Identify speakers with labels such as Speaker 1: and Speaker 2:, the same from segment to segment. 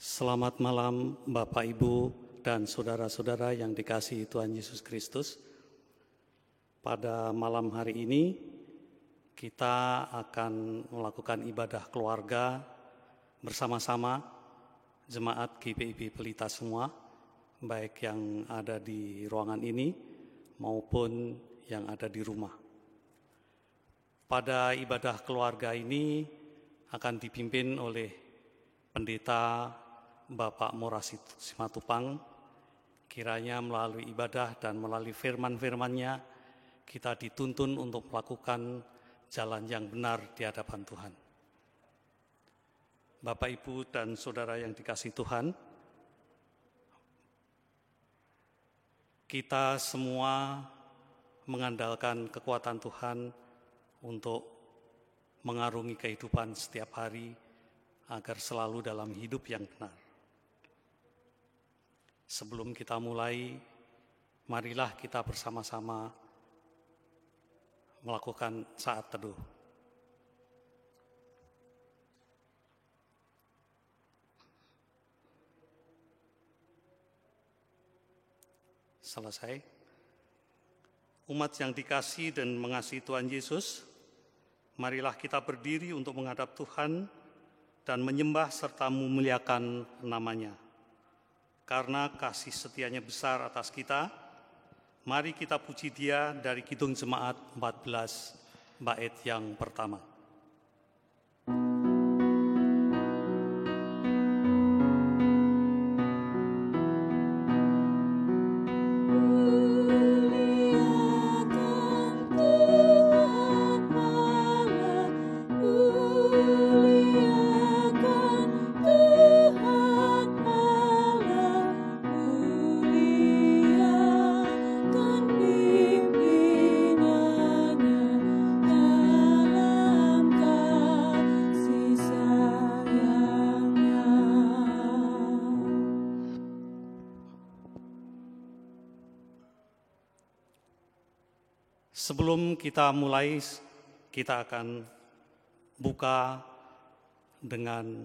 Speaker 1: Selamat malam Bapak, Ibu, dan saudara-saudara yang dikasihi Tuhan Yesus Kristus. Pada malam hari ini kita akan melakukan ibadah keluarga bersama-sama jemaat GPIB Pelita semua, baik yang ada di ruangan ini maupun yang ada di rumah. Pada ibadah keluarga ini akan dipimpin oleh Pendeta Bapak Moras Simatupang. Kiranya melalui ibadah dan melalui firman-firman-Nya kita dituntun untuk melakukan jalan yang benar di hadapan Tuhan. Bapak, Ibu, dan saudara yang dikasihi Tuhan, kita semua mengandalkan kekuatan Tuhan untuk mengarungi kehidupan setiap hari agar selalu dalam hidup yang benar. Sebelum kita mulai, marilah kita bersama-sama melakukan saat teduh. Selesai. Umat yang dikasihi dan mengasihi Tuhan Yesus, marilah kita berdiri untuk menghadap Tuhan dan menyembah serta memuliakan nama-Nya. Karena kasih setianya besar atas kita, mari kita puji Dia dari Kidung Jemaat 14, bait yang pertama. Sebelum kita mulai, kita akan buka dengan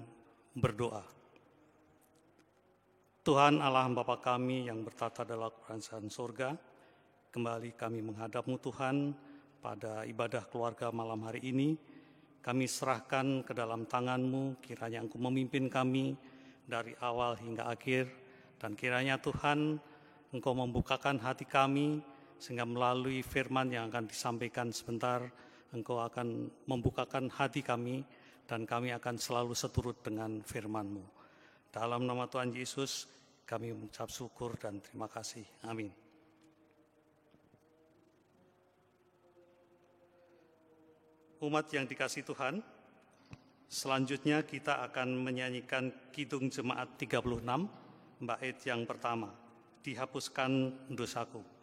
Speaker 1: berdoa. Tuhan Allah Bapa kami yang bertata dalam kerajaan surga, kembali kami menghadap-Mu Tuhan pada ibadah keluarga malam hari ini. Kami serahkan ke dalam tangan-Mu, kiranya Engkau memimpin kami dari awal hingga akhir, dan kiranya Tuhan Engkau membukakan hati kami, sehingga melalui firman yang akan disampaikan sebentar, Engkau akan membukakan hati kami, dan kami akan selalu seturut dengan firman-Mu. Dalam nama Tuhan Yesus, kami mengucap syukur dan terima kasih. Amin. Umat yang dikasihi Tuhan, selanjutnya kita akan menyanyikan Kidung Jemaat 36, bait yang pertama, Dihapuskan Dosaku.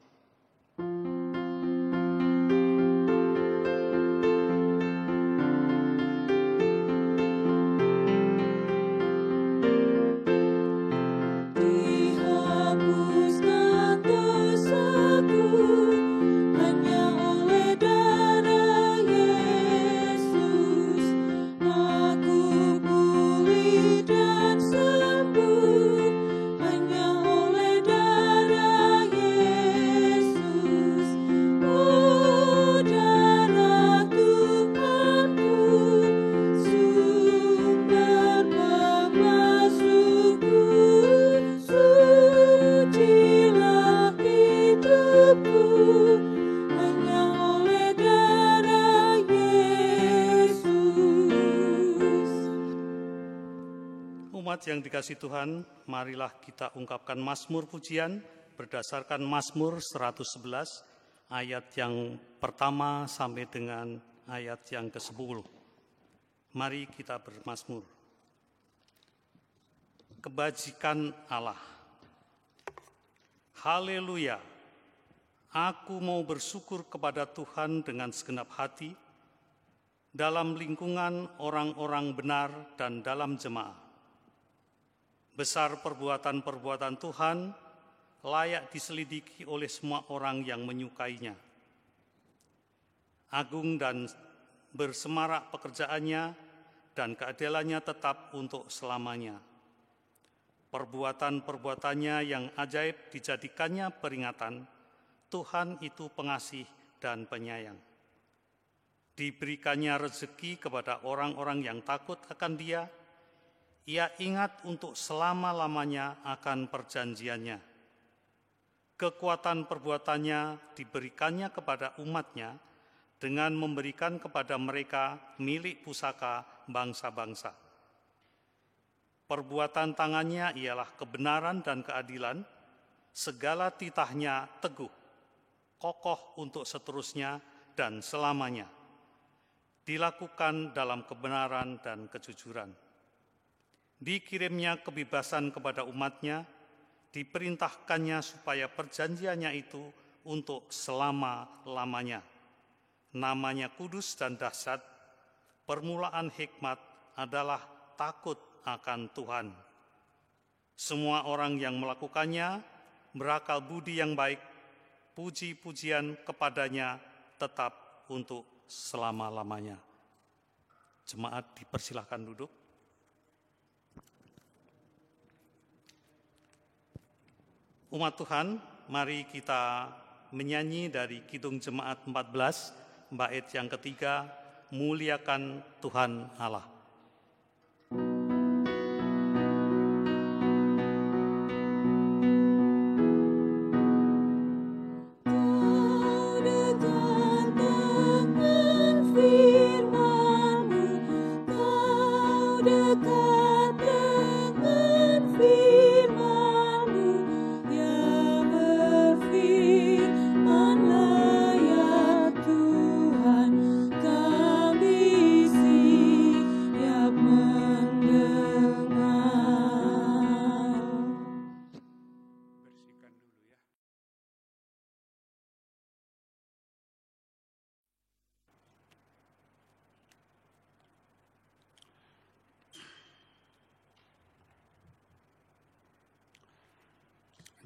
Speaker 1: Yang dikasihi Tuhan, marilah kita ungkapkan mazmur pujian berdasarkan Mazmur 111 ayat yang pertama sampai dengan ayat yang ke-10. Mari kita bermazmur. Kebajikan Allah. Haleluya. Aku mau bersyukur kepada Tuhan dengan segenap hati, dalam lingkungan orang-orang benar dan dalam jemaah. Besar perbuatan-perbuatan Tuhan, layak diselidiki oleh semua orang yang menyukainya. Agung dan bersemarak pekerjaannya, dan keadilannya tetap untuk selamanya. Perbuatan-perbuatannya yang ajaib dijadikannya peringatan, Tuhan itu pengasih dan penyayang. Diberikannya rezeki kepada orang-orang yang takut akan Dia. Ia ingat untuk selama-lamanya akan perjanjiannya. Kekuatan perbuatannya diberikannya kepada umatnya dengan memberikan kepada mereka milik pusaka bangsa-bangsa. Perbuatan tangannya ialah kebenaran dan keadilan, segala titahnya teguh, kokoh untuk seterusnya dan selamanya, dilakukan dalam kebenaran dan kejujuran. Dikirimnya kebebasan kepada umatnya, diperintahkannya supaya perjanjiannya itu untuk selama-lamanya. Namanya kudus dan dahsyat, permulaan hikmat adalah takut akan Tuhan. Semua orang yang melakukannya berakal budi yang baik, puji-pujian kepadanya tetap untuk selama-lamanya. Jemaat dipersilahkan duduk. Umat Tuhan, mari kita menyanyi dari Kidung Jemaat 14, bait yang ketiga, Muliakan Tuhan Allah.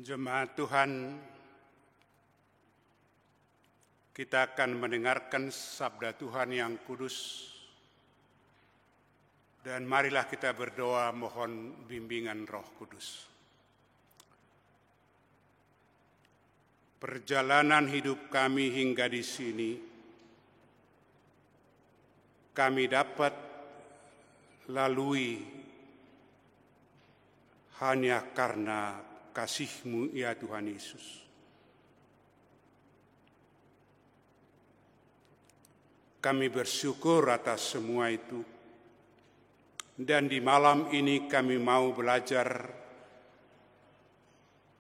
Speaker 2: Jemaat Tuhan, kita akan mendengarkan sabda Tuhan yang kudus, dan marilah kita berdoa mohon bimbingan Roh Kudus. Perjalanan hidup kami hingga di sini, kami dapat lalui hanya karena kasih-Mu ya Tuhan Yesus. Kami bersyukur atas semua itu, dan di malam ini kami mau belajar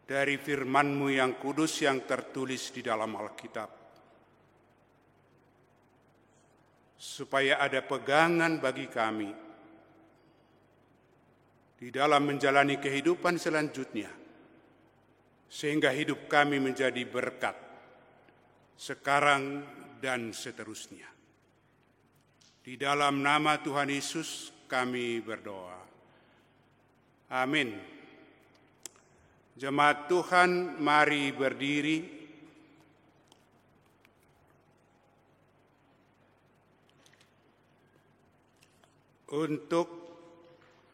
Speaker 2: dari firman-Mu yang kudus yang tertulis di dalam Alkitab, supaya ada pegangan bagi kami di dalam menjalani kehidupan selanjutnya, sehingga hidup kami menjadi berkat sekarang dan seterusnya. Di dalam nama Tuhan Yesus kami berdoa. Amin. Jemaat Tuhan, mari berdiri. Untuk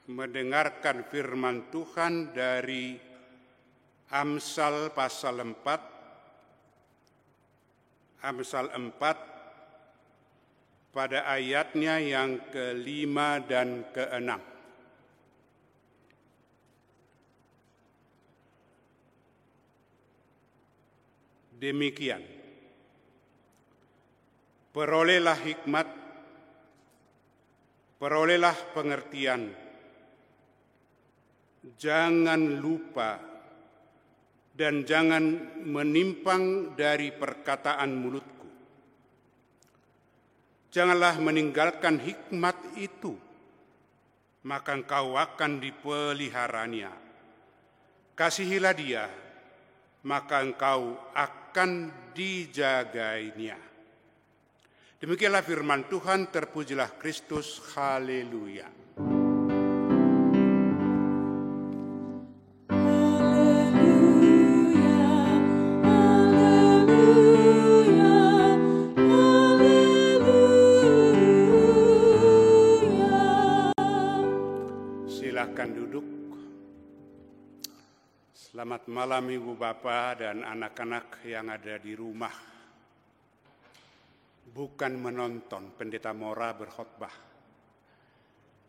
Speaker 2: mendengarkan firman Tuhan dari Amsal pasal 4, Amsal 4 pada ayatnya yang ke-5 dan ke-6. Demikian, perolehlah hikmat, perolehlah pengertian, jangan lupa dan jangan menyimpang dari perkataan mulutku. Janganlah meninggalkan hikmat itu, maka engkau akan dipeliharanya. Kasihilah dia, maka engkau akan dijagainya. Demikianlah firman Tuhan, terpujilah Kristus, haleluya. Silakan duduk. Selamat malam Ibu Bapak dan anak-anak yang ada di rumah. Bukan menonton Pendeta Mora berkhotbah,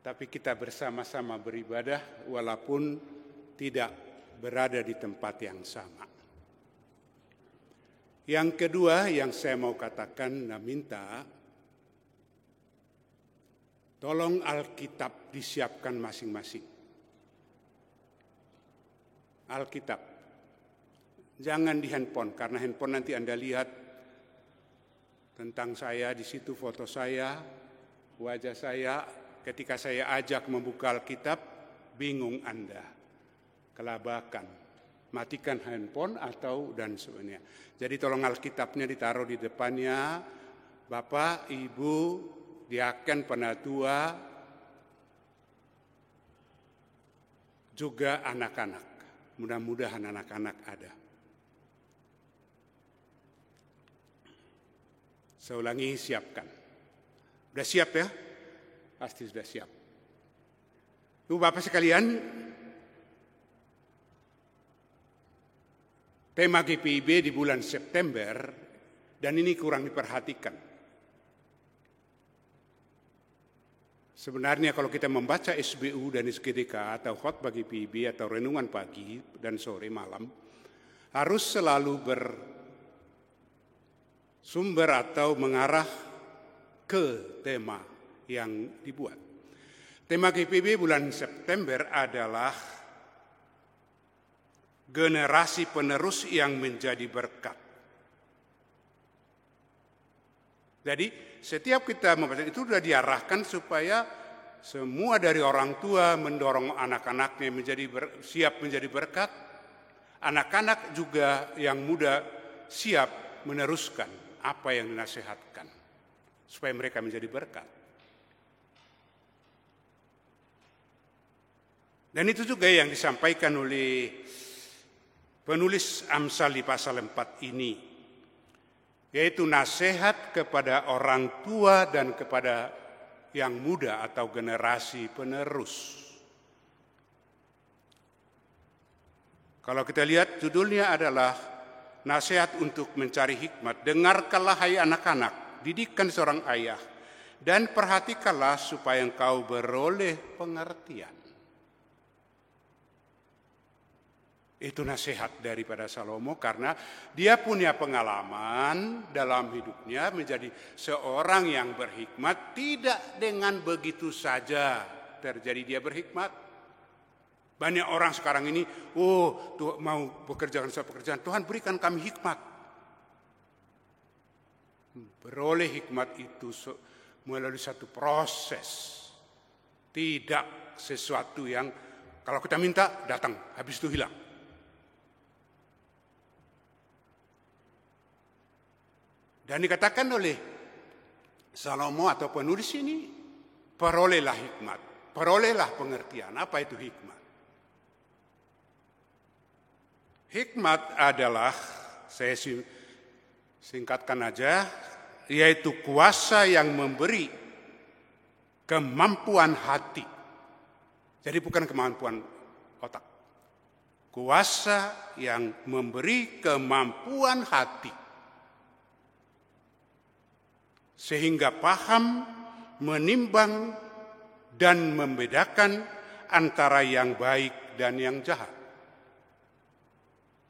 Speaker 2: tapi kita bersama-sama beribadah walaupun tidak berada di tempat yang sama. Yang kedua yang saya mau katakan dan minta, tolong Alkitab disiapkan masing-masing. Alkitab. Jangan di handphone, karena handphone nanti Anda lihat tentang saya, di situ foto saya, wajah saya. Ketika saya ajak membuka Alkitab, bingung Anda, kelabakan, matikan handphone atau dan sebagainya. Jadi tolong Alkitabnya ditaruh di depannya, Bapak, Ibu, diaken, penatua, juga anak-anak. Mudah-mudahan anak-anak ada. Saya ulangi, siapkan. Sudah siap ya? Pasti sudah siap. Ibu Bapak sekalian, tema GPIB di bulan September, dan ini kurang diperhatikan. Sebenarnya kalau kita membaca SBU dan SGDK atau khotbah GPIB atau renungan pagi dan sore malam, harus selalu bersumber atau mengarah ke tema yang dibuat. Tema GPIB bulan September adalah generasi penerus yang menjadi berkat. Jadi setiap kita membaca itu sudah diarahkan supaya semua dari orang tua mendorong anak-anaknya siap menjadi berkat. Anak-anak juga yang muda siap meneruskan apa yang dinasihatkan supaya mereka menjadi berkat. Dan itu juga yang disampaikan oleh penulis Amsal di pasal 4 ini, yaitu nasihat kepada orang tua dan kepada yang muda atau generasi penerus. Kalau kita lihat judulnya adalah nasihat untuk mencari hikmat. Dengarkanlah hai anak-anak, didikkan seorang ayah, dan perhatikanlah supaya engkau beroleh pengertian. Itu nasihat daripada Salomo karena dia punya pengalaman dalam hidupnya menjadi seorang yang berhikmat, tidak dengan begitu saja terjadi dia berhikmat. Banyak orang sekarang ini, Tuhan mau bekerjakan suatu pekerjaan, Tuhan berikan kami hikmat. Beroleh hikmat itu melalui satu proses, tidak sesuatu yang kalau kita minta datang, habis itu hilang. Dan dikatakan oleh Salomo atau penulis ini, perolehlah hikmat, perolehlah pengertian. Apa itu hikmat? Hikmat adalah, saya singkatkan aja, yaitu kuasa yang memberi kemampuan hati. Jadi bukan kemampuan otak. Kuasa yang memberi kemampuan hati. Sehingga paham, menimbang, dan membedakan antara yang baik dan yang jahat.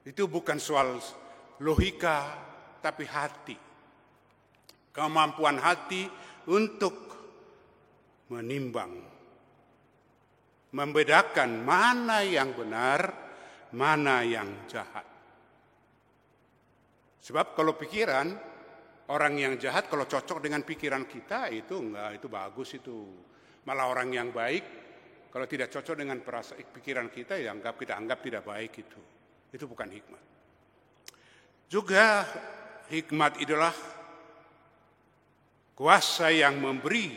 Speaker 2: Itu bukan soal logika, tapi hati. Kemampuan hati untuk menimbang, membedakan mana yang benar, mana yang jahat. Sebab kalau pikiran, orang yang jahat kalau cocok dengan pikiran kita itu enggak, itu bagus itu. Malah orang yang baik kalau tidak cocok dengan pikiran kita ya kita anggap tidak baik itu. Itu bukan hikmat. Juga hikmat adalah kuasa yang memberi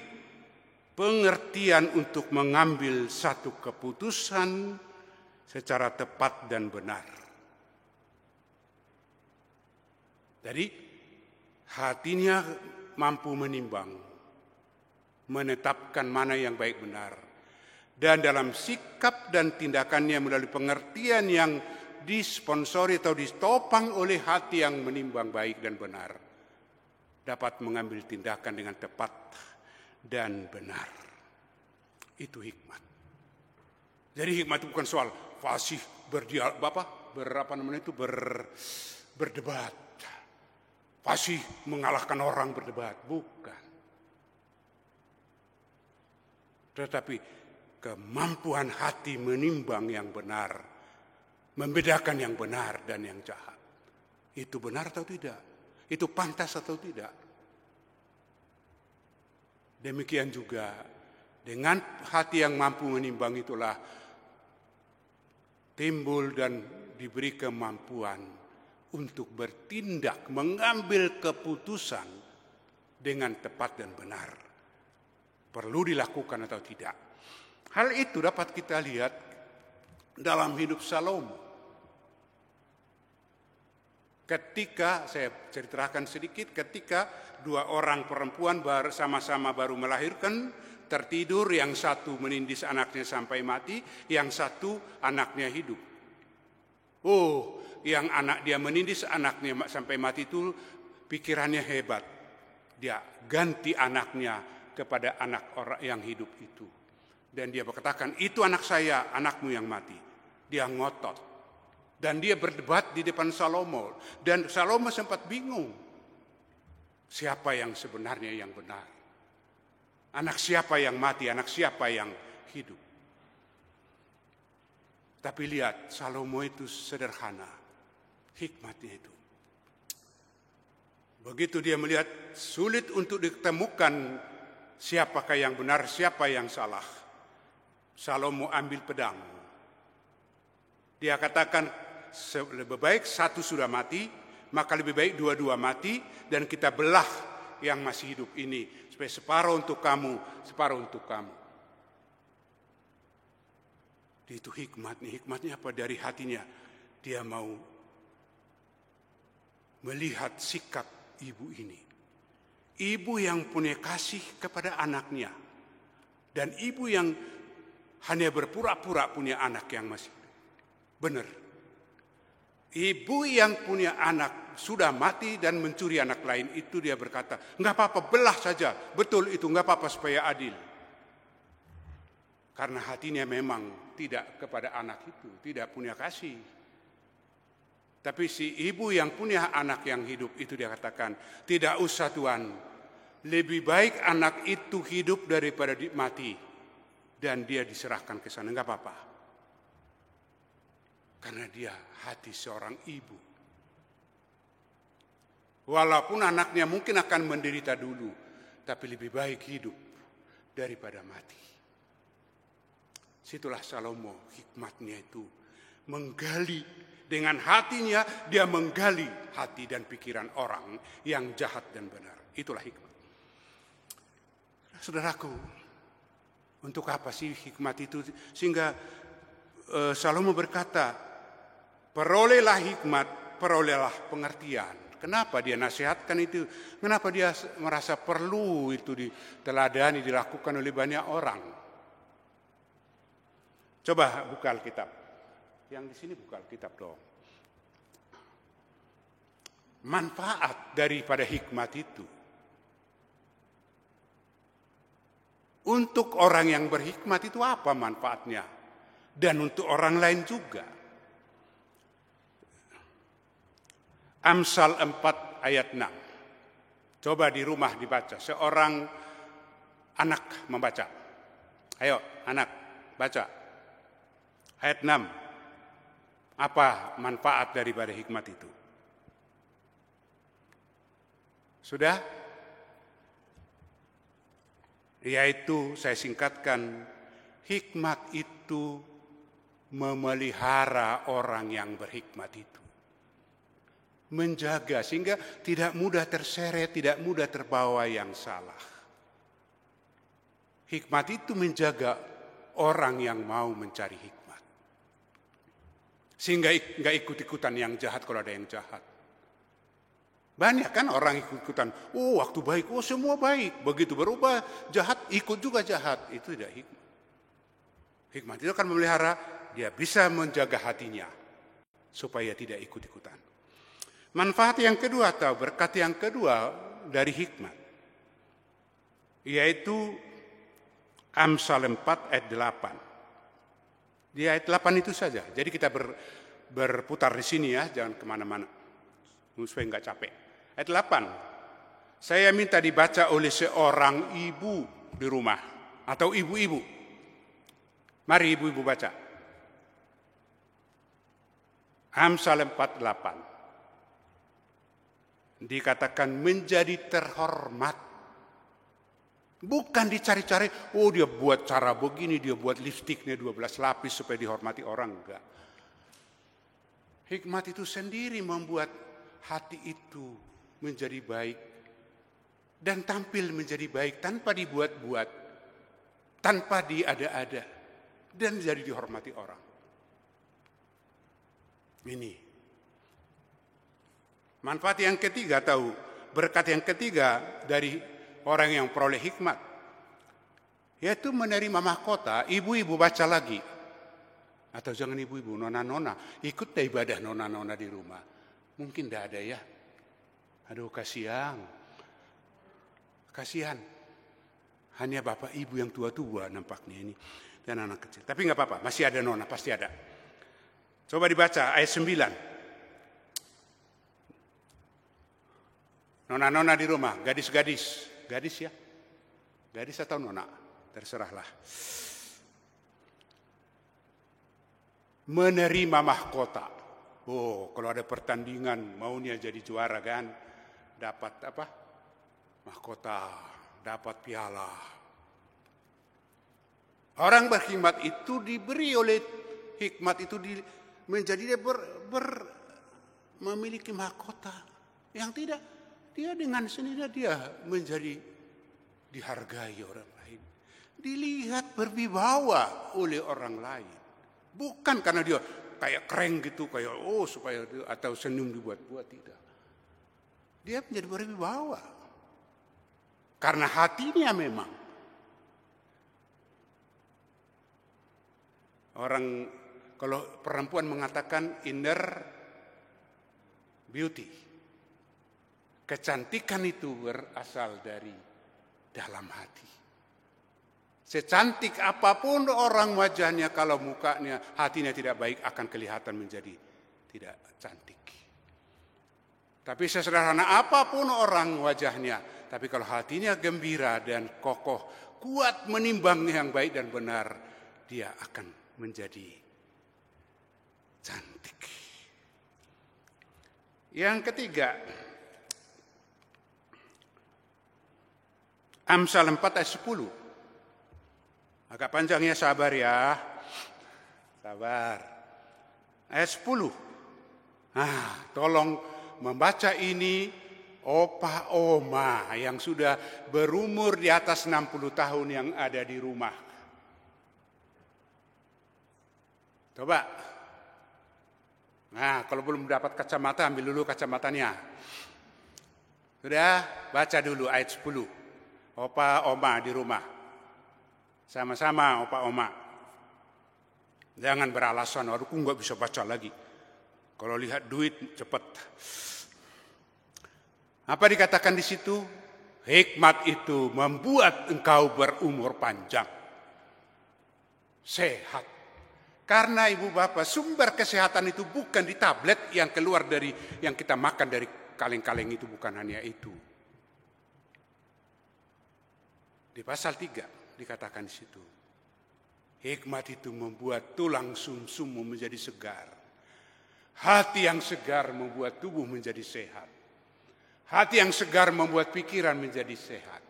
Speaker 2: pengertian untuk mengambil satu keputusan secara tepat dan benar. Jadi hatinya mampu menimbang, menetapkan mana yang baik benar. Dan dalam sikap dan tindakannya melalui pengertian yang disponsori atau ditopang oleh hati yang menimbang baik dan benar, dapat mengambil tindakan dengan tepat dan benar. Itu hikmat. Jadi hikmat itu bukan soal fasih berdebat, fasih mengalahkan orang berdebat, bukan. Tetapi kemampuan hati menimbang yang benar, membedakan yang benar dan yang jahat. Itu benar atau tidak? Itu pantas atau tidak? Demikian juga dengan hati yang mampu menimbang itulah timbul dan diberi kemampuan untuk bertindak, mengambil keputusan dengan tepat dan benar. Perlu dilakukan atau tidak. Hal itu dapat kita lihat dalam hidup Salomo. Ketika, saya ceritakan sedikit, ketika dua orang perempuan sama-sama baru melahirkan, tertidur, yang satu menindis anaknya sampai mati, yang satu anaknya hidup. Yang anak dia menindis anaknya sampai mati itu pikirannya hebat. Dia ganti anaknya kepada anak orang yang hidup itu. Dan dia berkatakan, itu anak saya, anakmu yang mati. Dia ngotot. Dan dia berdebat di depan Salomo. Dan Salomo sempat bingung. Siapa yang sebenarnya yang benar? Anak siapa yang mati, anak siapa yang hidup? Tapi lihat, Salomo itu sederhana. Hikmatnya itu. Begitu dia melihat sulit untuk ditemukan siapakah yang benar, siapa yang salah. Salomo ambil pedang. Dia katakan, lebih baik satu sudah mati, maka lebih baik dua-dua mati, dan kita belah yang masih hidup ini. Supaya separuh untuk kamu, separuh untuk kamu. Itu hikmatnya. Hikmatnya apa? Dari hatinya. Dia mau melihat sikap ibu ini. Ibu yang punya kasih kepada anaknya. Dan ibu yang hanya berpura-pura punya anak yang masih hidup. Benar. Ibu yang punya anak sudah mati dan mencuri anak lain itu, dia berkata, enggak apa-apa, belah saja. Betul itu, enggak apa-apa supaya adil. Karena hatinya memang tidak kepada anak itu, tidak punya kasih. Tapi si ibu yang punya anak yang hidup itu dia katakan, tidak usah Tuhan, lebih baik anak itu hidup daripada mati. Dan dia diserahkan ke sana, enggak apa-apa. Karena dia hati seorang ibu. Walaupun anaknya mungkin akan menderita dulu, tapi lebih baik hidup daripada mati. Situlah Salomo, hikmatnya itu menggali dengan hatinya, dia menggali hati dan pikiran orang yang jahat dan benar. Itulah hikmat. Saudaraku, untuk apa sih hikmat itu? Sehingga Salomo berkata, perolehlah hikmat, perolehlah pengertian. Kenapa dia nasihatkan itu? Kenapa dia merasa perlu itu diteladani, dilakukan oleh banyak orang? Coba buka Alkitab. Yang di sini buka Alkitab dong. Manfaat daripada hikmat itu. Untuk orang yang berhikmat itu apa manfaatnya? Dan untuk orang lain juga. Amsal 4 ayat 6. Coba di rumah dibaca. Seorang anak membaca. Ayo anak baca. Ayat 6. Apa manfaat daripada hikmat itu? Sudah? Yaitu saya singkatkan, hikmat itu memelihara orang yang berhikmat itu. Menjaga sehingga tidak mudah terseret, tidak mudah terbawa yang salah. Hikmat itu menjaga orang yang mau mencari hikmat. Sehingga enggak ikut-ikutan yang jahat kalau ada yang jahat. Banyak kan orang ikut-ikutan, waktu baik, semua baik. Begitu berubah jahat, ikut juga jahat. Itu tidak hikmat. Hikmat itu akan memelihara, dia bisa menjaga hatinya. supaya tidak ikut-ikutan. Manfaat yang kedua atau berkat yang kedua dari hikmat, yaitu Amsal 4 ayat 8. Di ayat 8 itu saja. Jadi kita berputar di sini ya, jangan kemana-mana, supaya nggak capek. Ayat 8, saya minta dibaca oleh seorang ibu di rumah atau ibu-ibu. Mari ibu-ibu baca. Amsal 4:8. Dikatakan menjadi terhormat. Bukan dicari-cari, oh dia buat cara begini, dia buat lipstiknya 12 lapis supaya dihormati orang. Enggak. Hikmat itu sendiri membuat hati itu menjadi baik dan tampil menjadi baik tanpa dibuat-buat, tanpa diada-ada, dan jadi dihormati orang. Ini manfaat yang ketiga atau berkat yang ketiga dari orang yang peroleh hikmat, yaitu menerima mahkota. Ibu-ibu baca lagi, atau jangan ibu-ibu, nona-nona, ikut ibadah nona-nona di rumah. Mungkin tidak ada ya. Aduh kasihan. Hanya bapak ibu yang tua-tua nampaknya ini dan anak kecil. Tapi nggak apa-apa, masih ada nona, pasti ada. Coba dibaca ayat 9. Nona-nona di rumah, gadis-gadis. Gadis ya? Gadis atau nona? Terserahlah. Menerima mahkota. Oh, kalau ada pertandingan, maunya jadi juara kan? Dapat apa? Mahkota, dapat piala. Orang berhikmat itu diberi oleh hikmat itu menjadi dia memiliki mahkota. Yang tidak, dia dengan sendirinya dia menjadi dihargai orang lain. Dilihat berwibawa oleh orang lain. Bukan karena dia kayak keren gitu, kayak supaya dia, atau senyum dibuat-buat, tidak. Dia menjadi berwibawa. Karena hatinya memang. Orang, kalau perempuan mengatakan inner beauty. Kecantikan itu berasal dari dalam hati. Secantik apapun orang wajahnya, kalau mukanya, hatinya tidak baik, akan kelihatan menjadi tidak cantik. Tapi sesederhana apapun orang wajahnya, tapi kalau hatinya gembira dan kokoh, kuat menimbang yang baik dan benar, dia akan menjadi cantik. Yang ketiga, Amsal 4 ayat 10. Agak panjang ya, sabar ya. Sabar. Ayat 10. Tolong membaca ini opa oma yang sudah berumur di atas 60 tahun yang ada di rumah. Coba. Kalau belum dapat kacamata, ambil dulu kacamatanya. Sudah, baca dulu ayat 10. Opa oma di rumah. Sama-sama opa oma. Jangan beralasan, aku nggak bisa baca lagi. Kalau lihat duit cepat. Apa dikatakan di situ? Hikmat itu membuat engkau berumur panjang. Sehat. Karena ibu bapak, sumber kesehatan itu bukan di tablet yang keluar dari yang kita makan dari kaleng-kaleng itu, bukan hanya itu. Di pasal 3 dikatakan di situ, hikmat itu membuat tulang sumsummu menjadi segar. Hati yang segar membuat tubuh menjadi sehat. Hati yang segar membuat pikiran menjadi sehat.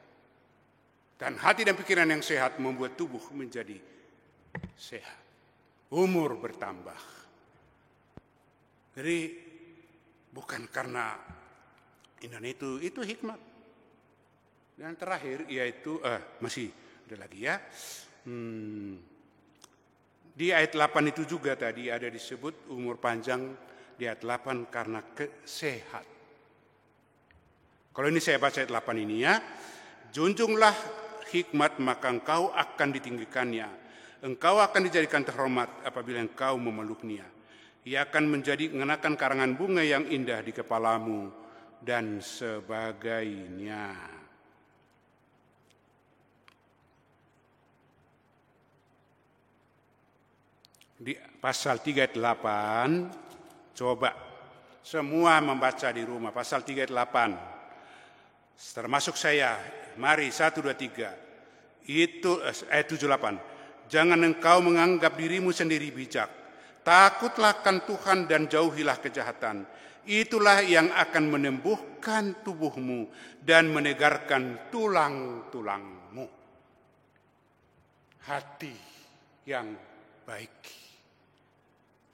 Speaker 2: Dan hati dan pikiran yang sehat membuat tubuh menjadi sehat. Umur bertambah. Jadi bukan karena ini itu hikmat. Dan terakhir yaitu masih ada lagi ya. Di ayat 8 itu juga tadi ada disebut umur panjang di ayat 8 karena sehat. Kalau ini saya baca ayat 8 ini ya. Junjunglah hikmat maka engkau akan ditinggikannya. Engkau akan dijadikan terhormat apabila engkau memeluknya. Ia akan mengenakan karangan bunga yang indah di kepalamu, dan sebagainya. Di pasal 38, coba semua membaca di rumah. Pasal 38, termasuk saya. Mari, 1, 2, 3. Itu ayat 78. Jangan engkau menganggap dirimu sendiri bijak. Takutlah akan Tuhan dan jauhilah kejahatan. Itulah yang akan menembuhkan tubuhmu dan menegarkan tulang-tulangmu. Hati yang baik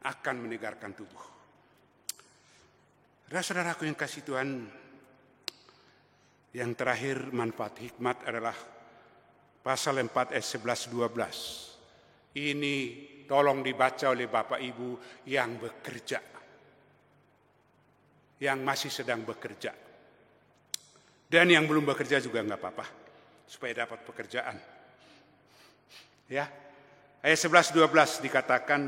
Speaker 2: akan menegarkan tubuh. Saudara-saudaraku yang kasih Tuhan, yang terakhir manfaat hikmat adalah pasal 4 ayat 11-12. Ini tolong dibaca oleh Bapak Ibu yang bekerja, yang masih sedang bekerja, dan yang belum bekerja juga nggak apa-apa, supaya dapat pekerjaan. Ya, ayat 11-12 dikatakan,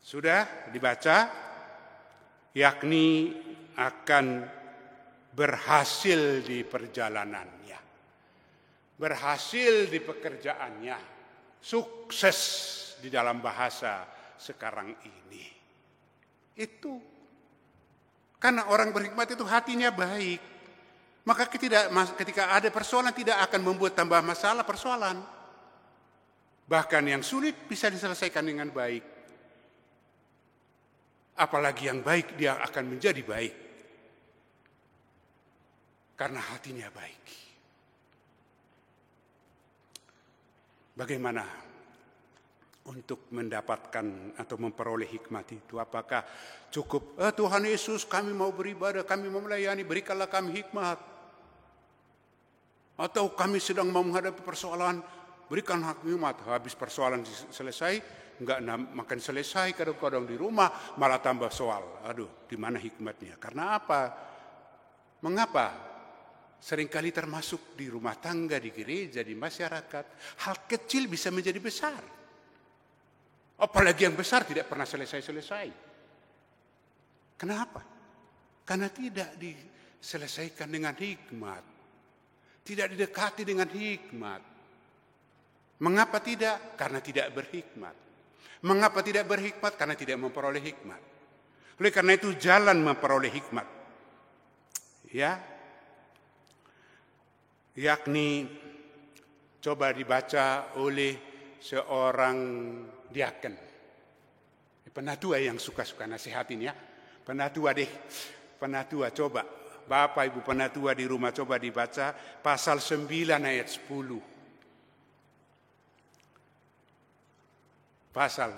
Speaker 2: sudah dibaca, yakni akan berhasil di perjalanannya, berhasil di pekerjaannya, sukses di dalam bahasa sekarang ini. Itu karena orang berhikmat itu hatinya baik, maka ketika ada persoalan tidak akan membuat tambah masalah persoalan. Bahkan yang sulit bisa diselesaikan dengan baik. Apalagi yang baik dia akan menjadi baik. Karena hatinya baik. Bagaimana untuk mendapatkan atau memperoleh hikmat itu? Apakah cukup, Tuhan Yesus kami mau beribadah, kami mau melayani, berikanlah kami hikmat. Atau kami sedang mau menghadapi persoalan, berikan hikmat. Habis persoalan selesai, enggak makan selesai, kadang-kadang di rumah malah tambah soal. Aduh, di mana hikmatnya? Karena apa? Mengapa? Seringkali termasuk di rumah tangga, di gereja, di masyarakat, hal kecil bisa menjadi besar. Apalagi yang besar tidak pernah selesai-selesai. Kenapa? Karena tidak diselesaikan dengan hikmat. Tidak didekati dengan hikmat. Mengapa tidak? Karena tidak berhikmat. Mengapa tidak berhikmat? Karena tidak memperoleh hikmat. Oleh karena itu jalan memperoleh hikmat, ya, yakni coba dibaca oleh seorang diaken, penatua yang suka-suka nasihatin ya, penatua deh, penatua coba, Bapak Ibu penatua di rumah coba dibaca pasal 9 ayat 10. Pasal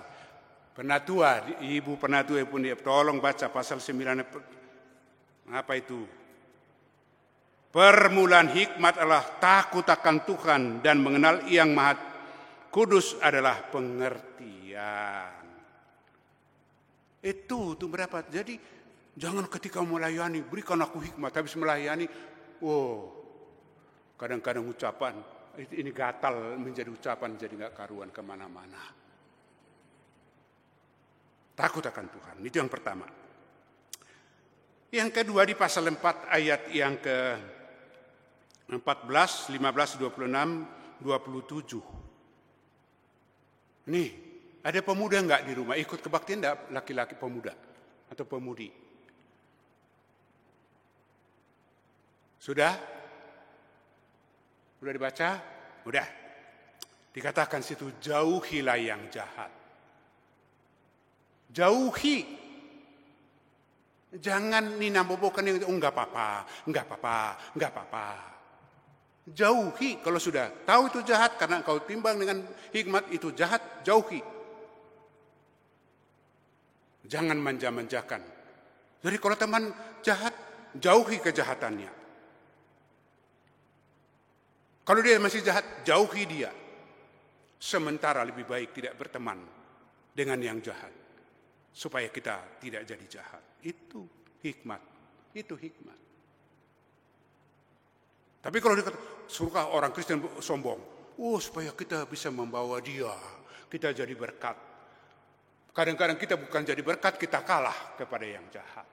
Speaker 2: penatua, ibu penatua pun dia tolong baca pasal 9. Apa itu? Permulaan hikmat adalah takut akan Tuhan dan mengenal Yang Maha Kudus adalah pengertian. Itu berapa? Jadi jangan ketika melayani berikan aku hikmat, habis melayani, kadang-kadang ucapan ini gatal menjadi ucapan, jadi nggak karuan kemana-mana. Takut akan Tuhan, itu yang pertama. Yang kedua di pasal 4 ayat yang ke 14, 15, 26, 27. Nih, ada pemuda enggak di rumah? Ikut kebaktian enggak laki-laki pemuda atau pemudi? Sudah? Sudah dibaca? Udah. Dikatakan situ jauhilah yang jahat. Jauhi. Jangan ninambobokan yang enggak apa-apa. Jauhi. Kalau sudah tahu itu jahat karena kau timbang dengan hikmat itu jahat, jauhi. Jangan manja-manjakan. Jadi kalau teman jahat, jauhi kejahatannya. Kalau dia masih jahat, jauhi dia. Sementara lebih baik tidak berteman dengan yang jahat. Supaya kita tidak jadi jahat. Itu hikmat. Itu hikmat. Tapi kalau suka orang Kristen sombong. Supaya kita bisa membawa dia. Kita jadi berkat. Kadang-kadang kita bukan jadi berkat, kita kalah kepada yang jahat.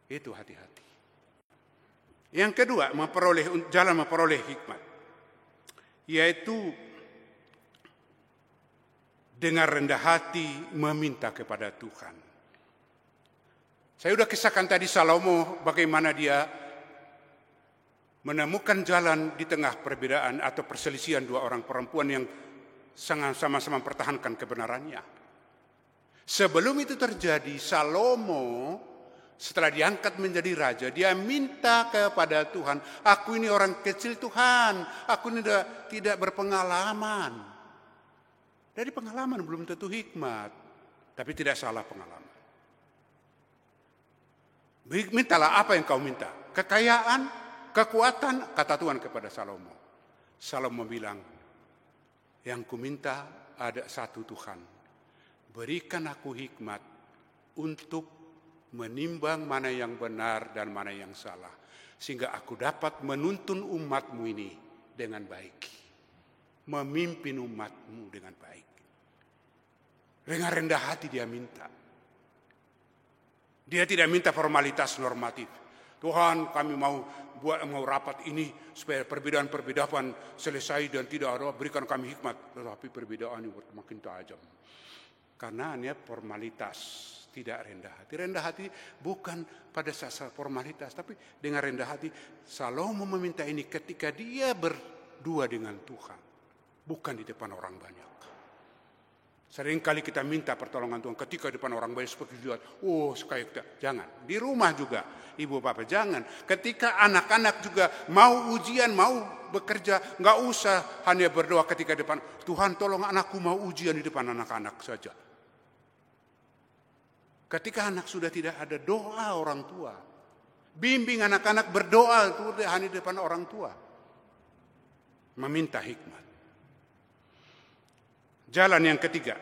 Speaker 2: Itu hati-hati. Yang kedua, jalan memperoleh hikmat, yaitu dengan rendah hati meminta kepada Tuhan. Saya sudah kisahkan tadi Salomo bagaimana dia menemukan jalan di tengah perbedaan atau perselisihan dua orang perempuan yang sama-sama mempertahankan kebenarannya. Sebelum itu terjadi, Salomo setelah diangkat menjadi raja, dia minta kepada Tuhan, aku ini orang kecil Tuhan, aku ini tidak berpengalaman. Dari pengalaman belum tentu hikmat, tapi tidak salah pengalaman. Mintalah apa yang kau minta, kekayaan, kekuatan, kata Tuhan kepada Salomo. Salomo bilang, yang ku minta ada satu Tuhan, berikan aku hikmat untuk menimbang mana yang benar dan mana yang salah, sehingga aku dapat menuntun umatmu ini dengan baik, memimpin umatmu dengan baik. Dengan rendah hati dia minta. Dia tidak minta formalitas normatif. Tuhan, kami mau rapat ini supaya perbedaan-perbedaan selesai dan tidak ada, berikan kami hikmat. Tetapi perbedaan ini makin tajam. Karena hanya formalitas, tidak rendah hati. Rendah hati bukan pada saat formalitas, tapi dengan rendah hati. Salomo meminta ini ketika dia berdua dengan Tuhan, bukan di depan orang banyak. Seringkali kita minta pertolongan Tuhan ketika di depan orang banyak seperti lihat, sekaya kita. Jangan. Di rumah juga, ibu bapak jangan. Ketika anak-anak juga mau ujian, mau bekerja, nggak usah hanya berdoa ketika di depan. Tuhan tolong anakku mau ujian di depan anak-anak saja. Ketika anak sudah tidak ada, doa orang tua. Bimbing anak-anak berdoa itu hanya di depan orang tua. Meminta hikmat. Jalan yang ketiga,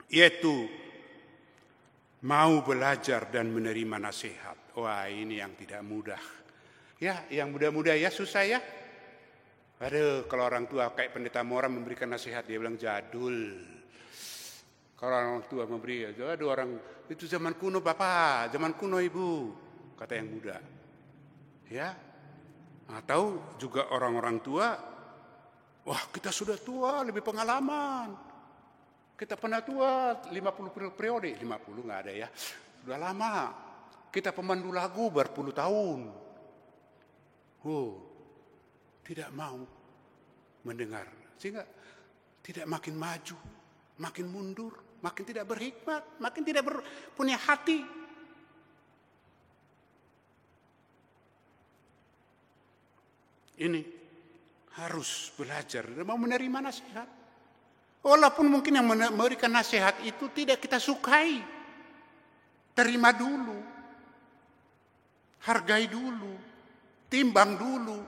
Speaker 2: yaitu mau belajar dan menerima nasihat. Wah, ini yang tidak mudah. Ya, yang mudah-mudah ya susah ya. Aduh, kalau orang tua kayak pendeta Mora memberikan nasihat, dia bilang jadul. Kalau orang tua memberi, aduh orang itu zaman kuno bapak, zaman kuno ibu, kata yang muda. Ya, atau juga orang-orang tua, wah kita sudah tua, lebih pengalaman. Kita pernah tua 50 periode, 50 nggak ada ya. Sudah lama. Kita pemandu lagu berpuluh tahun. Tidak mau mendengar. Sehingga tidak makin maju, makin mundur, makin tidak berhikmat, makin tidak punya hati. Ini harus belajar dan mau menerima nasihat. Walaupun mungkin yang memberikan nasihat itu tidak kita sukai. Terima dulu. Hargai dulu. Timbang dulu.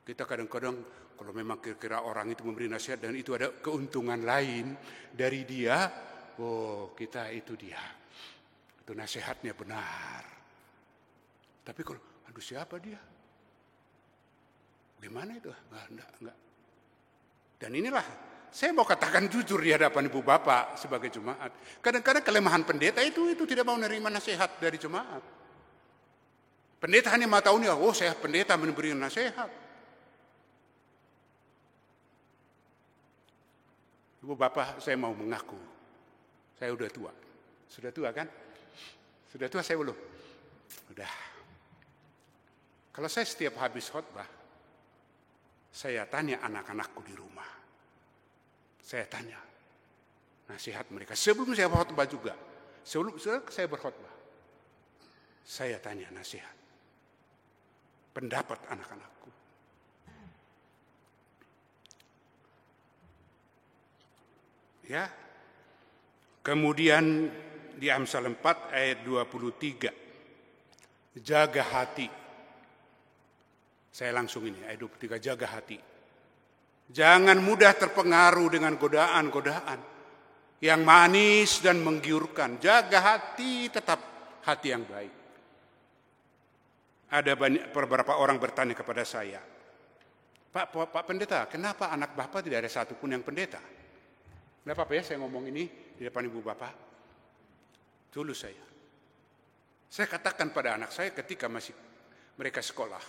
Speaker 2: Kita kadang-kadang kalau memang kira-kira orang itu memberi nasihat dan itu ada keuntungan lain dari dia, kita itu dia. Itu nasihatnya benar. Tapi kalau, siapa dia? Gimana itu? Enggak. Dan inilah, saya mau katakan jujur di hadapan ibu bapak sebagai jemaat. Kadang-kadang kelemahan pendeta itu tidak mau menerima nasihat dari jemaat. Pendeta hanya mau tahu saya pendeta memberi nasihat. Ibu bapak, saya mau mengaku, saya udah tua. Sudah tua kan? Sudah tua saya belum? Udah. Kalau saya setiap habis khotbah, saya tanya anak-anakku di rumah. Saya tanya nasihat mereka. Sebelum saya berkhotbah juga. Sebelum saya berkhotbah. Saya tanya nasihat. Pendapat anak-anakku. Ya. Kemudian di Amsal 4 ayat 23. Jaga hati. Saya langsung ini, ayat 23, jaga hati. Jangan mudah terpengaruh dengan godaan-godaan yang manis dan menggiurkan. Jaga hati, tetap hati yang baik. Ada beberapa orang bertanya kepada saya, Pak Pendeta, kenapa anak Bapak tidak ada satupun yang pendeta? Tidak apa-apa ya saya ngomong ini di depan ibu bapak. Tulus saya. Saya katakan pada anak saya ketika masih mereka sekolah,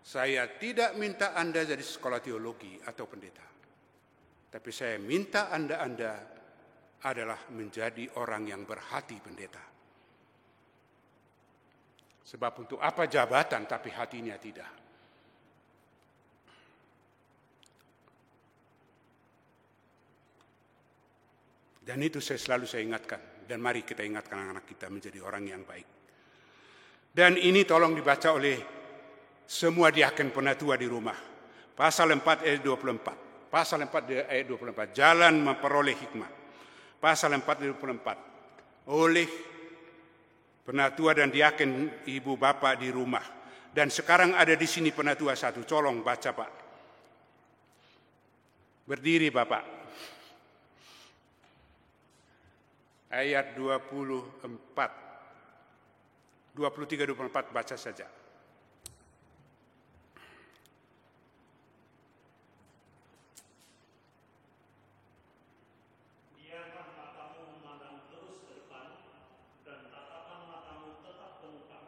Speaker 2: saya tidak minta Anda jadi sekolah teologi atau pendeta. Tapi saya minta Anda adalah menjadi orang yang berhati pendeta. Sebab untuk apa jabatan tapi hatinya tidak. Dan itu selalu saya ingatkan. Dan mari kita ingatkan anak-anak kita menjadi orang yang baik. Dan ini tolong dibaca oleh semua diaken penatua di rumah. Pasal 4 ayat 24. Pasal 4 ayat 24. Jalan memperoleh hikmat. Pasal 4 ayat 24. Oleh penatua dan diaken ibu bapak di rumah. Dan sekarang ada di sini penatua satu. Tolong baca Pak. Berdiri Bapak. Ayat 24. 23-24 baca saja.
Speaker 1: Biarkan matamu memandang terus ke depan dan tatapkan matamu tetap ke muka.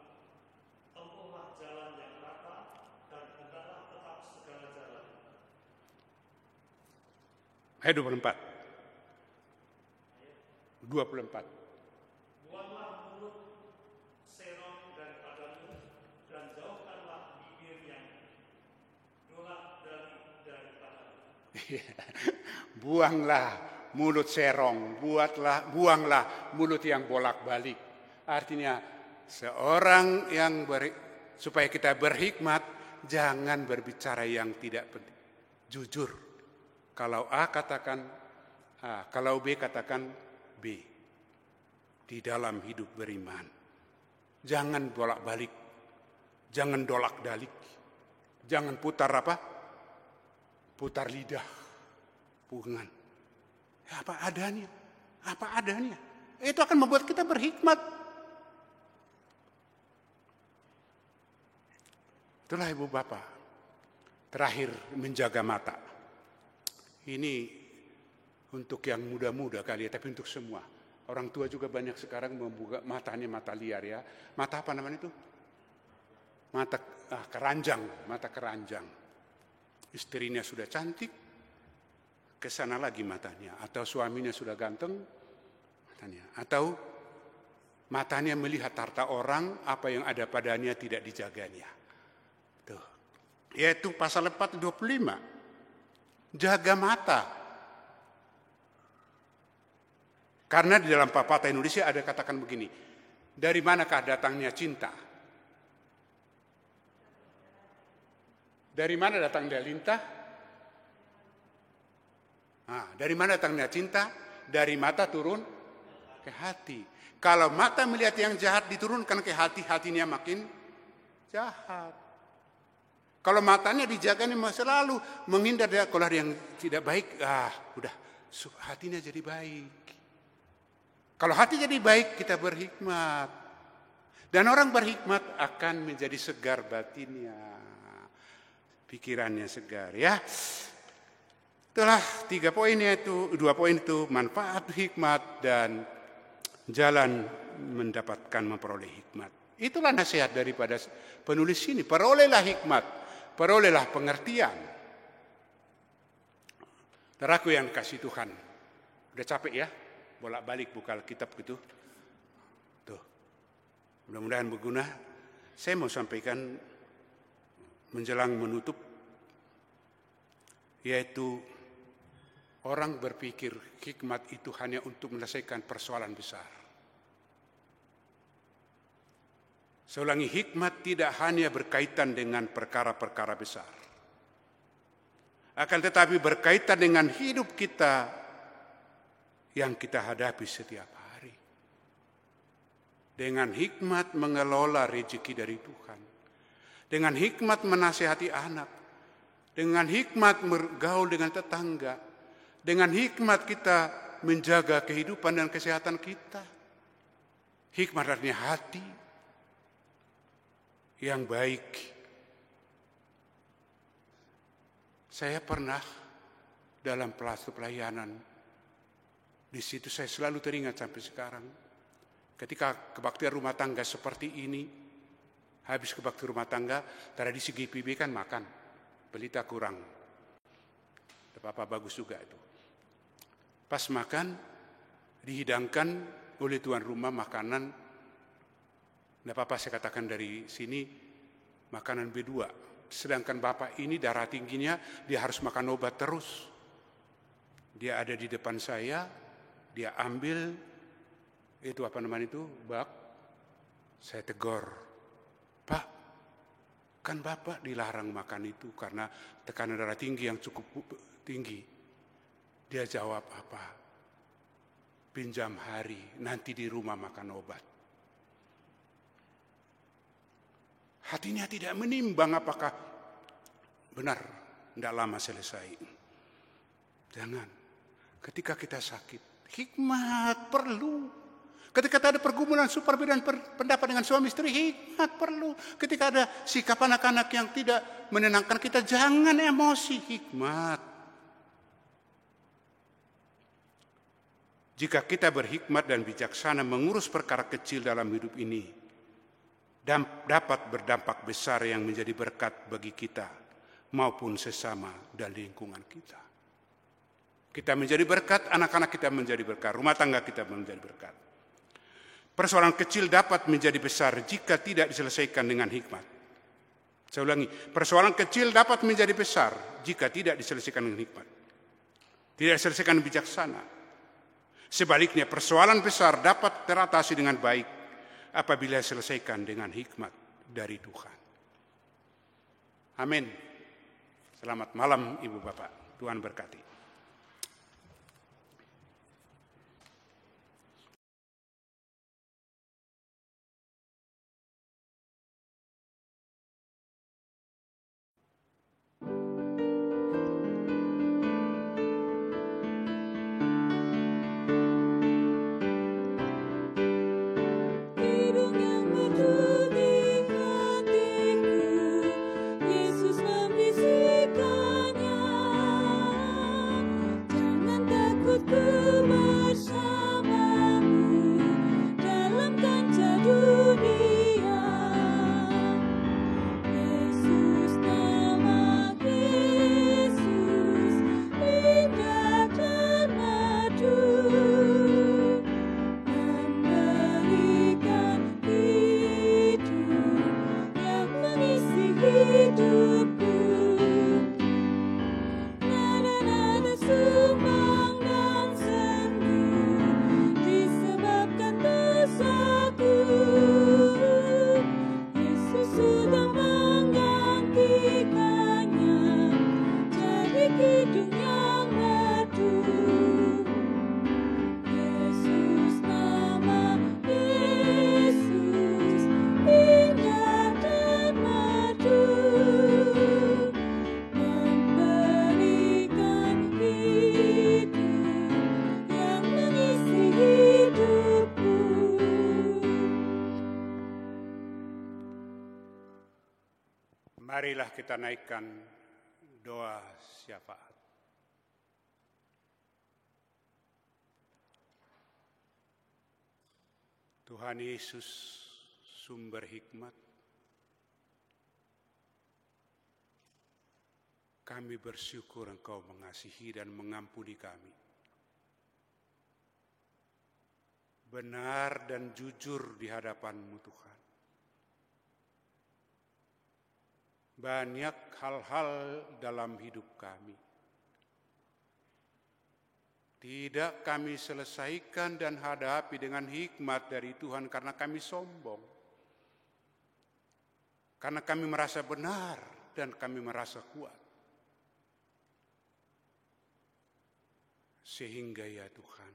Speaker 1: Tempuhlah jalan yang rata dan hendaklah tetap segala jalan.
Speaker 2: Ayat 24. 24.
Speaker 1: Buanglah mulut serong daripadamu dan jauhkanlah bibirnya dolak daripadamu.
Speaker 2: Buanglah mulut serong, buanglah mulut yang bolak-balik. Artinya seorang yang supaya kita berhikmat, jangan berbicara yang tidak jujur. Kalau A katakan A, kalau B katakan B. Di dalam hidup beriman. Jangan bolak-balik. Jangan dolak-dalik. Jangan putar apa? Putar lidah. Bukan. Apa adanya. Apa adanya. Itu akan membuat kita berhikmat. Itulah ibu bapak. Terakhir menjaga mata. Ini untuk yang muda-muda kali ya, tapi untuk semua. Orang tua juga banyak sekarang membuka matanya mata liar ya. Mata apa namanya itu? Mata keranjang, mata keranjang. Istrinya sudah cantik, kesana lagi matanya. Atau suaminya sudah ganteng, matanya. Atau matanya melihat harta orang, apa yang ada padanya tidak dijaganya. Tuh. Yaitu pasal 4:25. Jaga mata. Karena di dalam pepatah Indonesia ada katakan begini, dari manakah datangnya cinta? Dari mana datangnya lintah? Dari mana datangnya cinta? Dari mata turun ke hati. Kalau mata melihat yang jahat diturunkan ke hati, hatinya makin jahat. Kalau matanya dijaganya selalu menghindar dari kalau yang tidak baik, udah hatinya jadi baik. Kalau hati jadi baik, kita berhikmat. Dan orang berhikmat akan menjadi segar batinnya. Pikirannya segar ya. Itulah 2 poin itu manfaat hikmat dan jalan mendapatkan memperoleh hikmat. Itulah nasihat daripada penulis ini. Perolehlah hikmat, perolehlah pengertian. Saudaraku yang kasih Tuhan, udah capek ya? Bolak-balik buka kitab gitu. Tuh. Mudah-mudahan berguna. Saya mau sampaikan menjelang menutup, yaitu orang berpikir hikmat itu hanya untuk menyelesaikan persoalan besar. Saya ulangi, hikmat tidak hanya berkaitan dengan perkara-perkara besar. Akan tetapi berkaitan dengan hidup kita yang kita hadapi setiap hari. Dengan hikmat mengelola rezeki dari Tuhan. Dengan hikmat menasihati anak. Dengan hikmat bergaul dengan tetangga. Dengan hikmat kita menjaga kehidupan dan kesehatan kita. Hikmat artinya hati yang baik. Saya pernah dalam pelayanan Di situ saya selalu teringat sampai sekarang. Ketika kebaktian rumah tangga seperti ini, habis kebaktian rumah tangga, tradisi GPB kan makan, pelita kurang. Apa bagus juga itu. Pas makan, dihidangkan oleh tuan rumah makanan, tidak apa-apa saya katakan dari sini, makanan B2. Sedangkan bapak ini darah tingginya, dia harus makan obat terus. Dia ada di depan saya, dia ambil itu bak. Saya tegur, Pak, kan bapak dilarang makan itu karena tekanan darah tinggi yang cukup tinggi. Dia jawab apa? Pinjam hari, nanti di rumah makan obat. Hatinya tidak menimbang apakah benar, tidak lama selesai. Jangan. Ketika kita sakit, hikmat perlu. Ketika ada pergumulan perbedaan pendapat dengan suami istri, hikmat perlu. Ketika ada sikap anak-anak yang tidak menenangkan kita, jangan emosi, hikmat. Jika kita berhikmat dan bijaksana mengurus perkara kecil dalam hidup ini, dan dapat berdampak besar yang menjadi berkat bagi kita maupun sesama dan lingkungan kita. Kita menjadi berkat, anak-anak kita menjadi berkat, rumah tangga kita menjadi berkat. Persoalan kecil dapat menjadi besar jika tidak diselesaikan dengan hikmat. Saya ulangi, persoalan kecil dapat menjadi besar jika tidak diselesaikan dengan hikmat. Tidak diselesaikan dengan bijaksana. Sebaliknya, persoalan besar dapat teratasi dengan baik apabila diselesaikan dengan hikmat dari Tuhan. Amin. Selamat malam Ibu Bapak. Tuhan berkati. Marilah kita naikkan doa syafaat. Tuhan Yesus, sumber hikmat, kami bersyukur Engkau mengasihi dan mengampuni kami. Benar dan jujur di hadapan-Mu Tuhan. Banyak hal-hal dalam hidup kami tidak kami selesaikan dan hadapi dengan hikmat dari Tuhan karena kami sombong, karena kami merasa benar dan kami merasa kuat. Sehingga ya Tuhan,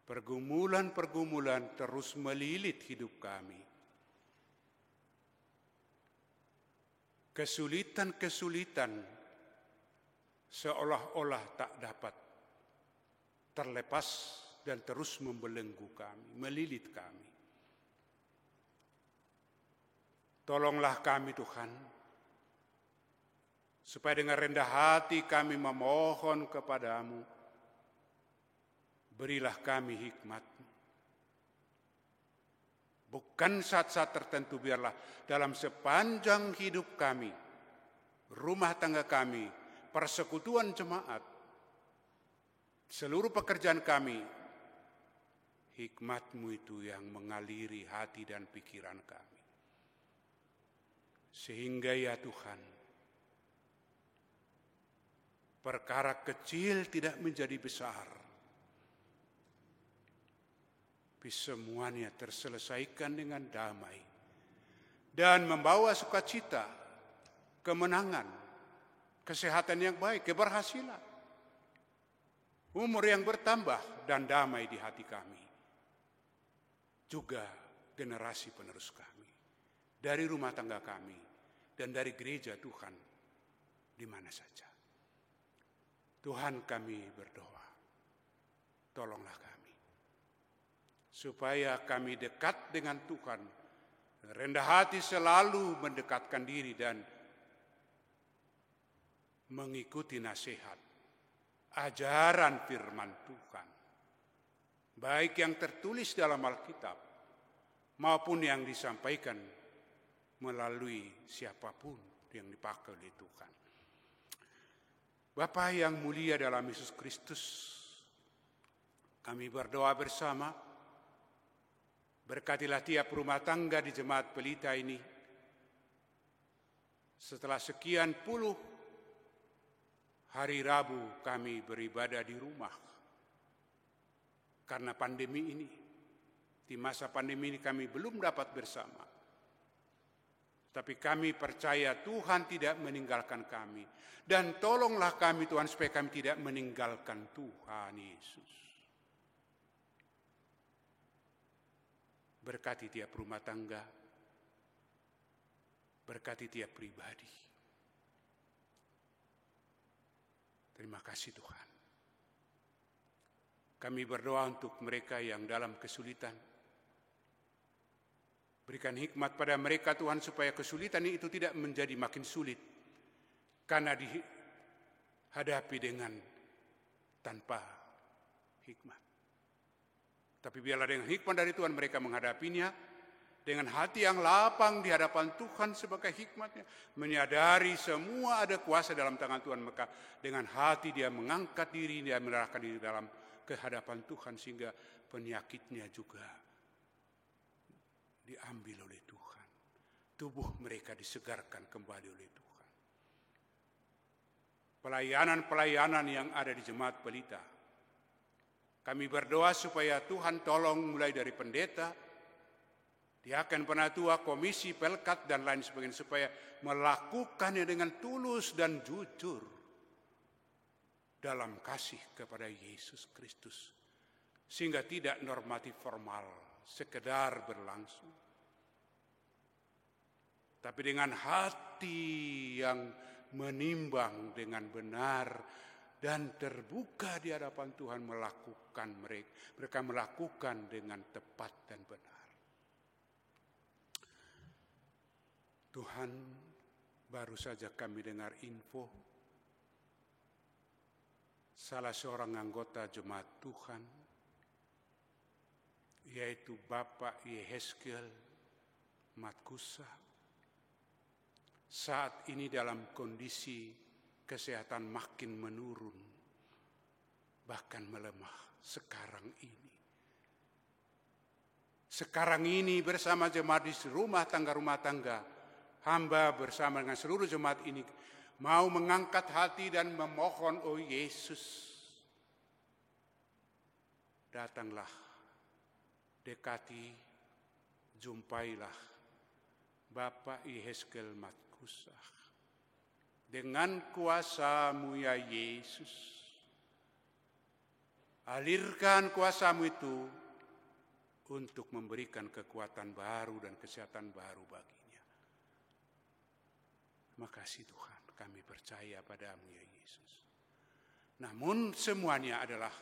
Speaker 2: pergumulan-pergumulan terus melilit hidup kami. Kesulitan-kesulitan seolah-olah tak dapat terlepas dan terus membelenggu kami, melilit kami. Tolonglah kami Tuhan, supaya dengan rendah hati kami memohon kepadamu, Berilah kami hikmat-Mu. Bukan saat-saat tertentu, biarlah dalam sepanjang hidup kami, rumah tangga kami, persekutuan jemaat, seluruh pekerjaan kami, hikmat-Mu itu yang mengaliri hati dan pikiran kami. Sehingga ya Tuhan, perkara kecil tidak menjadi besar, tapi semuanya terselesaikan dengan damai dan membawa sukacita, kemenangan, kesehatan yang baik, keberhasilan, umur yang bertambah, dan damai di hati kami. Juga generasi penerus kami, dari rumah tangga kami, dan dari gereja Tuhan, di mana saja. Tuhan, kami berdoa, tolonglah kami, supaya kami dekat dengan Tuhan, rendah hati selalu mendekatkan diri dan mengikuti nasihat, ajaran firman Tuhan, baik yang tertulis dalam Alkitab maupun yang disampaikan melalui siapapun yang dipakai oleh Tuhan. Bapa yang mulia dalam Yesus Kristus, kami berdoa bersama. Berkatilah tiap rumah tangga di Jemaat Pelita ini. Setelah sekian puluh hari Rabu kami beribadah di rumah karena pandemi ini. Di masa pandemi ini kami belum dapat bersama. Tapi kami percaya Tuhan tidak meninggalkan kami. Dan tolonglah kami Tuhan supaya kami tidak meninggalkan Tuhan Yesus. Berkati tiap rumah tangga, berkati tiap pribadi. Terima kasih Tuhan. Kami berdoa untuk mereka yang dalam kesulitan. Berikan hikmat pada mereka Tuhan supaya kesulitan itu tidak menjadi makin sulit. Karena dihadapi dengan tanpa hikmat. Tapi biarlah dengan hikmat dari Tuhan mereka menghadapinya dengan hati yang lapang di hadapan Tuhan sebagai hikmatnya. Menyadari semua ada kuasa dalam tangan Tuhan. Maka dengan hati dia mengangkat diri, dia menyerahkan diri dalam kehadapan Tuhan. Sehingga penyakitnya juga diambil oleh Tuhan. Tubuh mereka disegarkan kembali oleh Tuhan. Pelayanan-pelayanan yang ada di Jemaat Pelita, kami berdoa supaya Tuhan tolong mulai dari pendeta, diaken penatua, komisi, pelkat, dan lain sebagainya. Supaya melakukannya dengan tulus dan jujur dalam kasih kepada Yesus Kristus. Sehingga tidak normatif formal, sekedar berlangsung. Tapi dengan hati yang menimbang dengan benar, dan terbuka di hadapan Tuhan melakukan mereka melakukan dengan tepat dan benar. Tuhan, baru saja kami dengar info salah seorang anggota jemaat Tuhan, yaitu Bapak Yehezkiel Matkusa, saat ini dalam kondisi kesehatan makin menurun, bahkan melemah sekarang ini. Sekarang ini bersama jemaat di rumah tangga, hamba bersama dengan seluruh jemaat ini mau mengangkat hati dan memohon, oh Yesus, datanglah, dekati, jumpailah Bapak Yehezkiel Matkusa. Dengan kuasa-Mu ya Yesus, alirkan kuasa-Mu itu untuk memberikan kekuatan baru dan kesehatan baru baginya. Terima kasih Tuhan, kami percaya pada-Mu ya Yesus. Namun semuanya adalah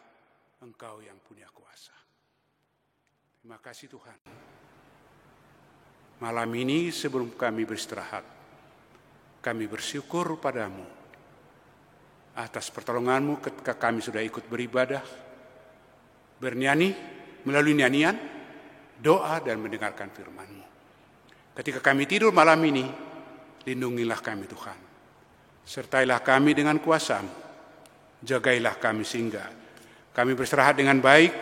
Speaker 2: Engkau yang punya kuasa. Terima kasih Tuhan. Malam ini sebelum kami beristirahat, kami bersyukur padamu atas pertolonganmu ketika kami sudah ikut beribadah. bernyanyi melalui nyanyian, doa dan mendengarkan firman-Mu. Ketika kami tidur malam ini, lindungilah kami Tuhan. Sertailah kami dengan kuasa-Mu. Jagailah kami sehingga kami beristirahat dengan baik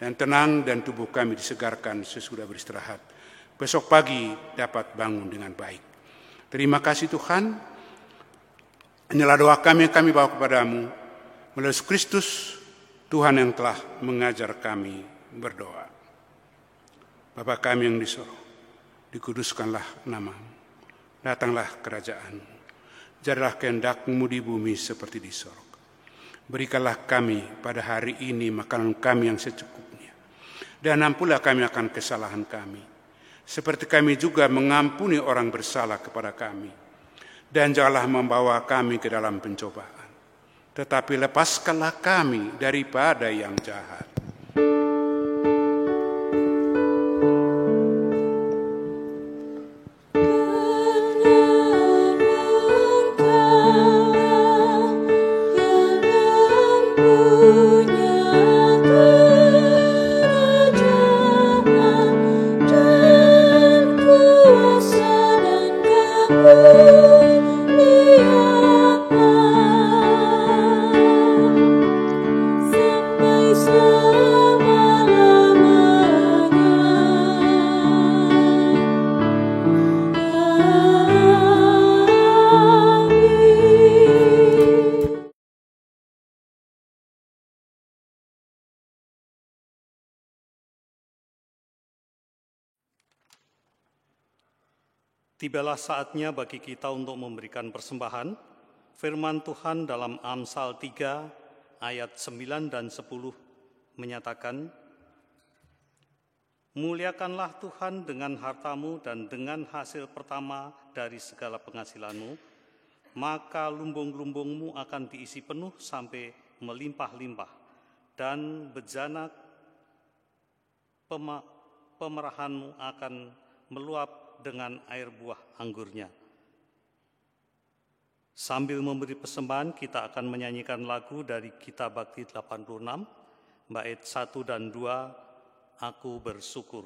Speaker 2: dan tenang dan tubuh kami disegarkan sesudah beristirahat. Besok pagi dapat bangun dengan baik. Terima kasih Tuhan. Inilah doa kami yang kami bawa kepadamu melalui Yesus Kristus, Tuhan yang telah mengajar kami berdoa. Bapa kami yang di surga, dikuduskanlah nama-Mu. Datanglah kerajaan-Mu. Jadilah kehendak-Mu di bumi seperti di surga. Berikanlah kami pada hari ini makanan kami yang secukupnya. Dan ampunilah kami akan kesalahan kami, seperti kami juga mengampuni orang bersalah kepada kami. Dan janganlah membawa kami ke dalam pencobaan, tetapi lepaskanlah kami daripada yang jahat.
Speaker 1: Tibalah saatnya bagi kita untuk memberikan persembahan. Firman Tuhan dalam Amsal 3 ayat 9 dan 10 menyatakan, "Muliakanlah Tuhan dengan hartamu dan dengan hasil pertama dari segala penghasilanmu, maka lumbung-lumbungmu akan diisi penuh sampai melimpah-limpah, dan bejana pemerahanmu akan meluap dengan air buah anggurnya." Sambil memberi persembahan, kita akan menyanyikan lagu dari Kitab Bakti 86, bait 1 dan 2, Aku Bersyukur.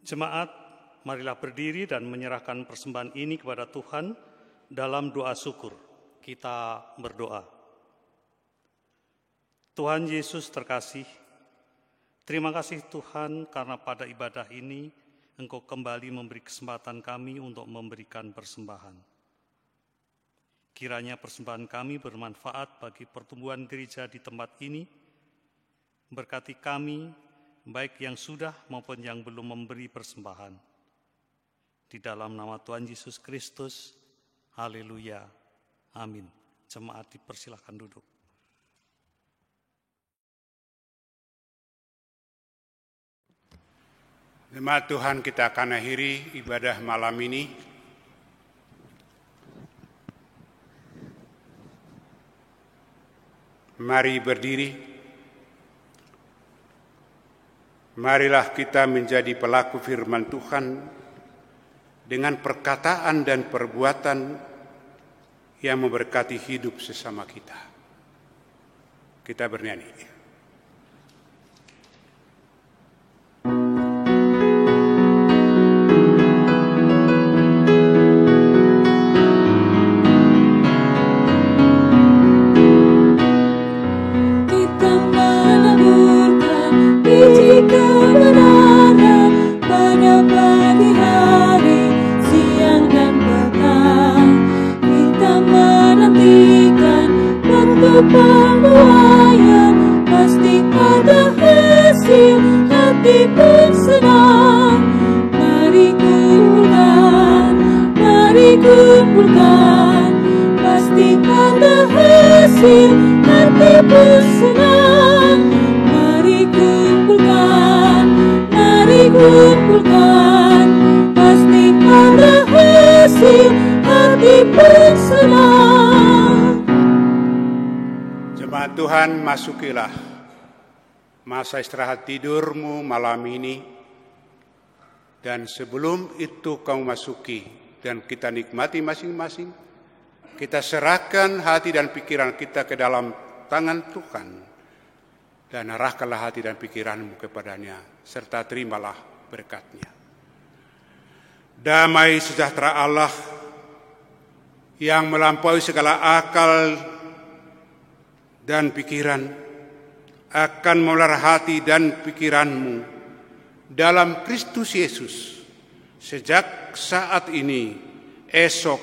Speaker 1: Jemaat, marilah berdiri dan menyerahkan persembahan ini kepada Tuhan dalam doa syukur. Kita berdoa. Tuhan Yesus terkasih, terima kasih Tuhan karena pada ibadah ini Engkau kembali memberi kesempatan kami untuk memberikan persembahan. Kiranya persembahan kami bermanfaat bagi pertumbuhan gereja di tempat ini. Berkati kami, baik yang sudah maupun yang belum memberi persembahan. Di dalam nama Tuhan Yesus Kristus, haleluya, amin. Jemaat dipersilahkan duduk.
Speaker 2: Jemaat Tuhan, kita akan akhiri ibadah malam ini. Mari berdiri Marilah kita menjadi pelaku firman Tuhan dengan perkataan dan perbuatan yang memberkati hidup sesama kita. Kita bernyanyi.
Speaker 3: Penuaian pasti ada hasil, hati pun senang. Mari kumpulkan, pasti ada hasil, hati pun senang. Mari kumpulkan, pasti ada hasil, hati pun senang.
Speaker 2: Jemaat Tuhan, masukilah masa istirahat tidurmu malam ini. Dan sebelum itu kamu masuki dan kita nikmati masing-masing, kita serahkan hati dan pikiran kita ke dalam tangan Tuhan. Dan arahkanlah hati dan pikiranmu kepadanya, serta terimalah berkat-Nya. Damai sejahtera Allah yang melampaui segala akal dan pikiran akan memelihara hati dan pikiranmu dalam Kristus Yesus sejak saat ini, esok,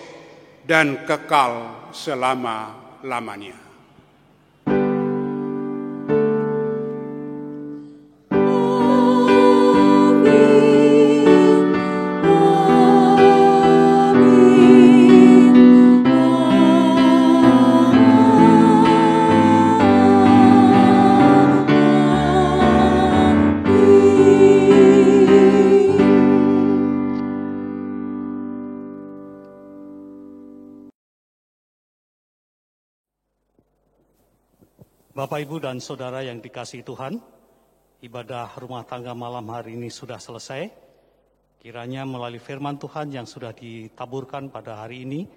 Speaker 2: dan kekal selama-lamanya.
Speaker 1: Bapak, Ibu, dan Saudara yang dikasihi Tuhan, ibadah rumah tangga malam hari ini sudah selesai. Kiranya melalui firman Tuhan yang sudah ditaburkan pada hari ini,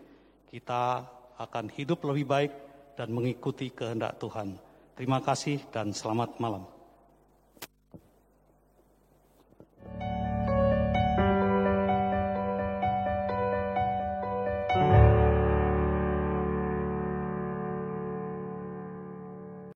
Speaker 1: kita akan hidup lebih baik dan mengikuti kehendak Tuhan. Terima kasih dan selamat malam.